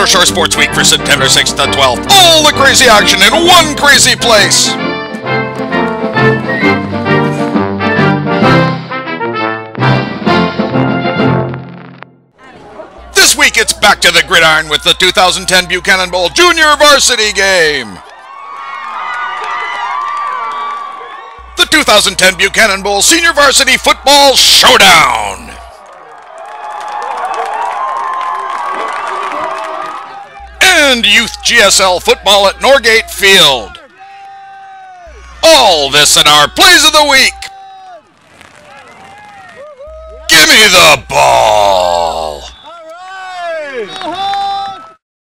North Shore Sportsweek for September 6th to 12th. All the crazy action in one crazy place! This week it's back to the gridiron with the 2010 Buchanan Bowl Junior Varsity game. The 2010 Buchanan Bowl Senior Varsity Football Showdown. And Youth GSL Football at Norgate Field. All this in our Plays of the Week. Give me the ball.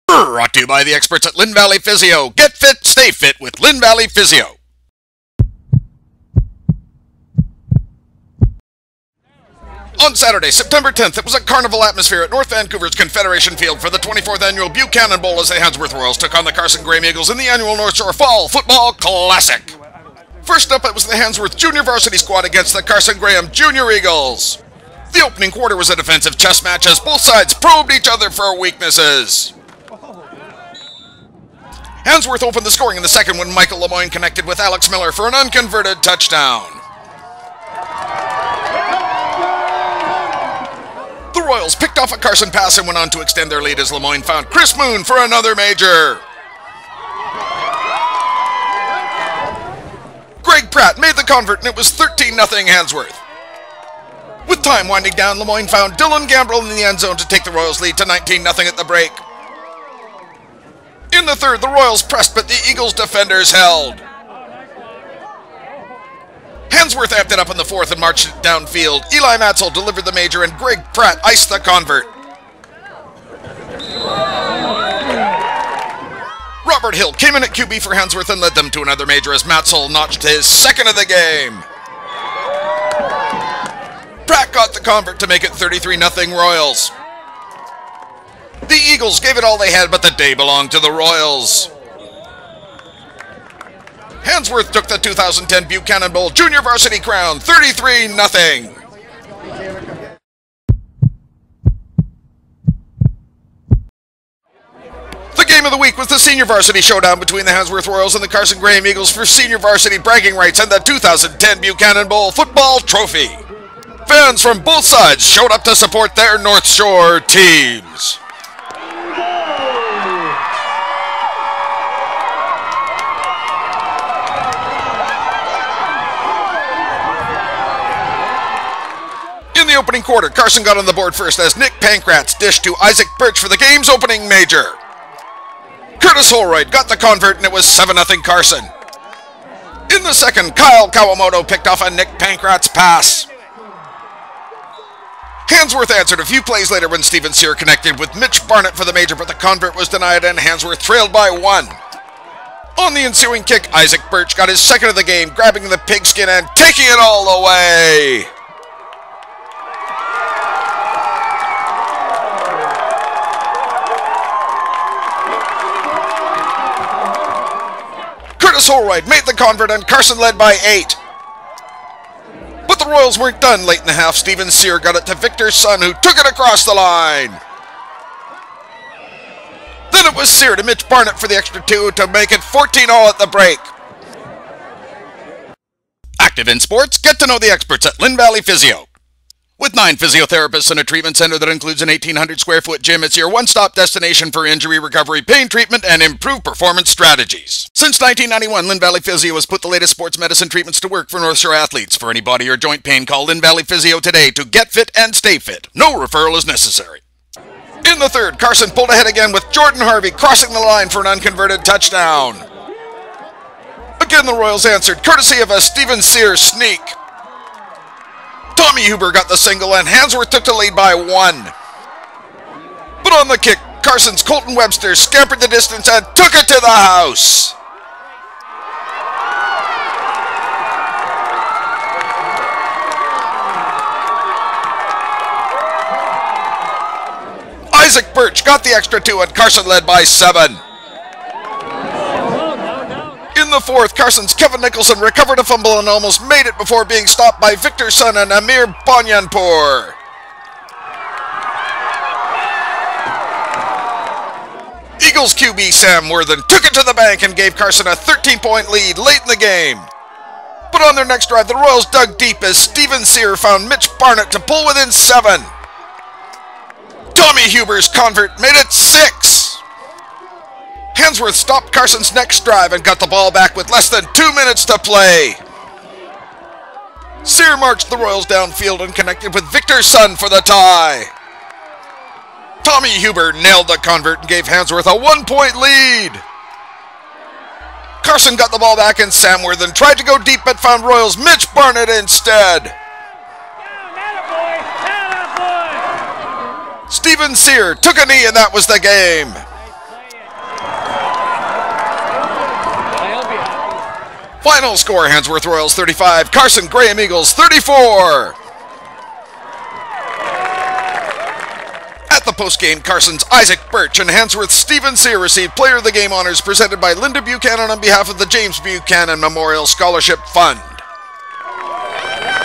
Brought to you by the experts at Lynn Valley Physio. Get fit, stay fit with Lynn Valley Physio. On Saturday, September 10th, it was a carnival atmosphere at North Vancouver's Confederation Field for the 24th Annual Buchanan Bowl as the Handsworth Royals took on the Carson Graham Eagles in the annual North Shore Fall Football Classic. First up, it was the Handsworth Junior Varsity squad against the Carson Graham Junior Eagles. The opening quarter was a defensive chess match as both sides probed each other for weaknesses. Handsworth opened the scoring in the second when Michael Lemoyne connected with Alex Miller for an unconverted touchdown. The Royals picked off a Carson pass and went on to extend their lead as Lemoyne found Chris Moon for another major. Greg Pratt made the convert and it was 13-0 Handsworth. With time winding down, Lemoyne found Dylan Gambrell in the end zone to take the Royals' lead to 19-0 at the break. In the third, the Royals pressed, but the Eagles' defenders held. Handsworth amped it up in the fourth and marched it downfield. Eli Matzel delivered the major and Greg Pratt iced the convert. Robert Hill came in at QB for Handsworth and led them to another major as Matzel notched his second of the game. Pratt got the convert to make it 33-0 Royals. The Eagles gave it all they had, but the day belonged to the Royals. Handsworth took the 2010 Buchanan Bowl Junior Varsity crown, 33-0. The game of the week was the Senior Varsity Showdown between the Handsworth Royals and the Carson Graham Eagles for Senior Varsity bragging rights and the 2010 Buchanan Bowl Football Trophy. Fans from both sides showed up to support their North Shore teams. In the opening quarter, Carson got on the board first as Nick Pankratz dished to Isaac Birch for the game's opening major. Curtis Holroyd got the convert and it was 7-0 Carson. In the second, Kyle Kawamoto picked off a Nick Pankratz pass. Handsworth answered a few plays later when Stephen Sear connected with Mitch Barnett for the major, but the convert was denied and Handsworth trailed by 1. On the ensuing kick, Isaac Birch got his second of the game, grabbing the pigskin and taking it all the way. Curtis Holroyd made the convert and Carson led by 8. But the Royals weren't done late in the half. Stephen Sear got it to Victor Sun, who took it across the line. Then it was Sear to Mitch Barnett for the extra 2 to make it 14-0 at the break. Active in sports? Get to know the experts at Lynn Valley Physio. With 9 physiotherapists and a treatment center that includes an 1,800-square-foot gym, it's your one-stop destination for injury recovery, pain treatment, and improved performance strategies. Since 1991, Lynn Valley Physio has put the latest sports medicine treatments to work for North Shore athletes. For any body or joint pain, call Lynn Valley Physio today to get fit and stay fit. No referral is necessary. In the third, Carson pulled ahead again with Jordan Harvey crossing the line for an unconverted touchdown. Again, the Royals answered, courtesy of a Stephen Sear sneak. Tommy Huber got the single and Handsworth took the lead by 1. But on the kick, Carson's Colton Webster scampered the distance and took it to the house. Isaac Birch got the extra 2 and Carson led by 7. In the fourth, Carson's Kevin Nicholson recovered a fumble and almost made it before being stopped by Victor Sun and Amir Banyanpour. Eagles QB Sam Worthen took it to the bank and gave Carson a 13-point lead late in the game. But on their next drive, the Royals dug deep as Steven Sear found Mitch Barnett to pull within 7. Tommy Huber's convert made it 6. Hansworth stopped Carson's next drive and got the ball back with less than 2 minutes to play. Sear marched the Royals downfield and connected with Victor Sun for the tie. Tommy Huber nailed the convert and gave Hansworth a 1-point lead. Carson got the ball back and Sam Worthen tried to go deep but found Royals' Mitch Barnett instead. Steven Sear took a knee and that was the game. Final score, Hansworth Royals 35, Carson Graham Eagles 34. At the postgame, Carson's Isaac Birch and Hansworth's Steven Sear received Player of the Game honors presented by Linda Buchanan on behalf of the James Buchanan Memorial Scholarship Fund.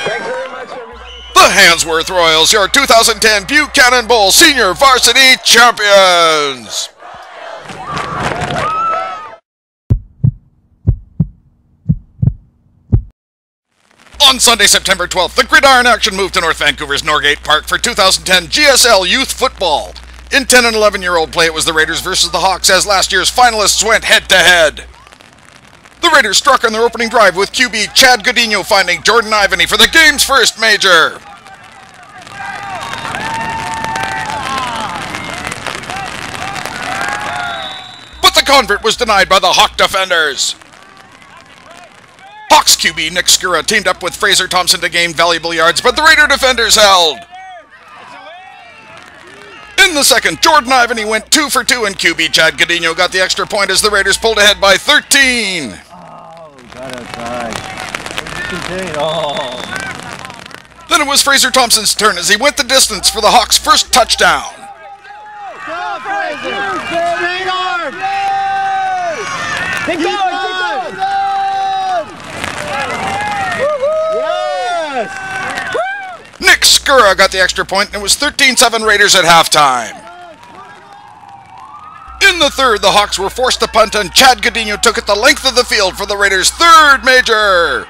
Thanks very much, everybody. The Hansworth Royals, your 2010 Buchanan Bowl Senior Varsity Champions! On Sunday, September 12th, the gridiron action moved to North Vancouver's Norgate Park for 2010 GSL Youth Football. In 10 and 11-year-old play, it was the Raiders versus the Hawks as last year's finalists went head-to-head. The Raiders struck on their opening drive with QB Chad Godinho finding Jordan Ivany for the game's first major. But the convert was denied by the Hawk defenders. Hawks QB Nick Skura teamed up with Fraser Thompson to gain valuable yards, but the Raider defenders held. In the second, Jordan Ivany went 2 for 2 and QB Chad Godinho got the extra point as the Raiders pulled ahead by 13. Got outside. Oh. Then it was Fraser Thompson's turn as he went the distance for the Hawks' first touchdown. Go, Fraser! Straight arm! Keep going! Yes! Nick Skura got the extra point and it was 13-7 Raiders at halftime. In the third, the Hawks were forced to punt and Chad Godinho took it the length of the field for the Raiders' third major.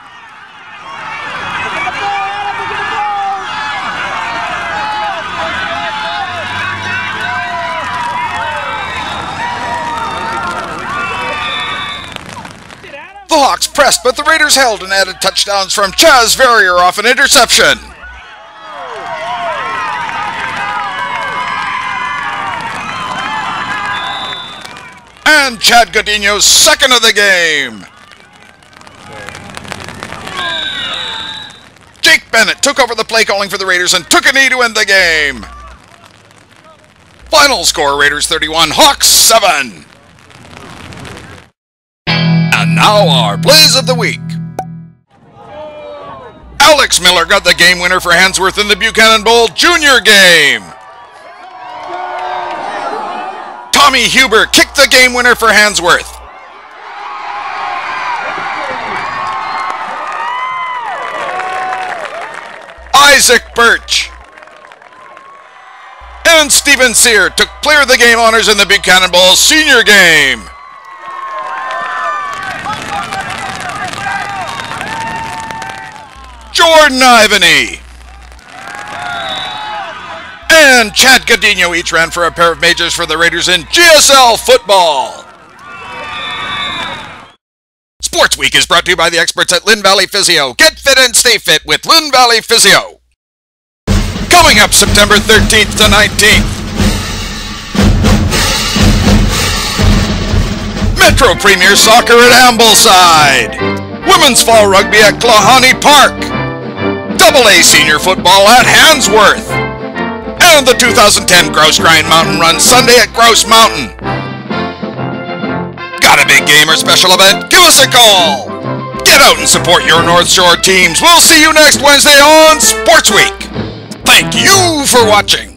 The Hawks pressed, but the Raiders held and added touchdowns from Chaz Verrier off an interception. And Chad Godinho's second of the game. Jake Bennett took over the play calling for the Raiders and took a knee to end the game. Final score, Raiders 31, Hawks 7. And now our plays of the week. Alex Miller got the game winner for Hansworth in the Buchanan Bowl Junior game. Tommy Huber kicked the game winner for Hansworth. Isaac Birch and Steven Sear took Player of the Game honors in the Buchanan Bowl Senior game. Jordan Ivany and Chad Godinho each ran for a pair of majors for the Raiders in GSL football. Sportsweek is brought to you by the experts at Lynn Valley Physio. Get fit and stay fit with Lynn Valley Physio. Coming up September 13th to 19th. Metro Premier Soccer at Ambleside. Women's Fall Rugby at Klahani Park. AA Senior Football at Hansworth. And the 2010 Grouse Grind Mountain Run Sunday at Grouse Mountain. Got a big game or special event? Give us a call. Get out and support your North Shore teams. We'll see you next Wednesday on Sports Week. Thank you for watching.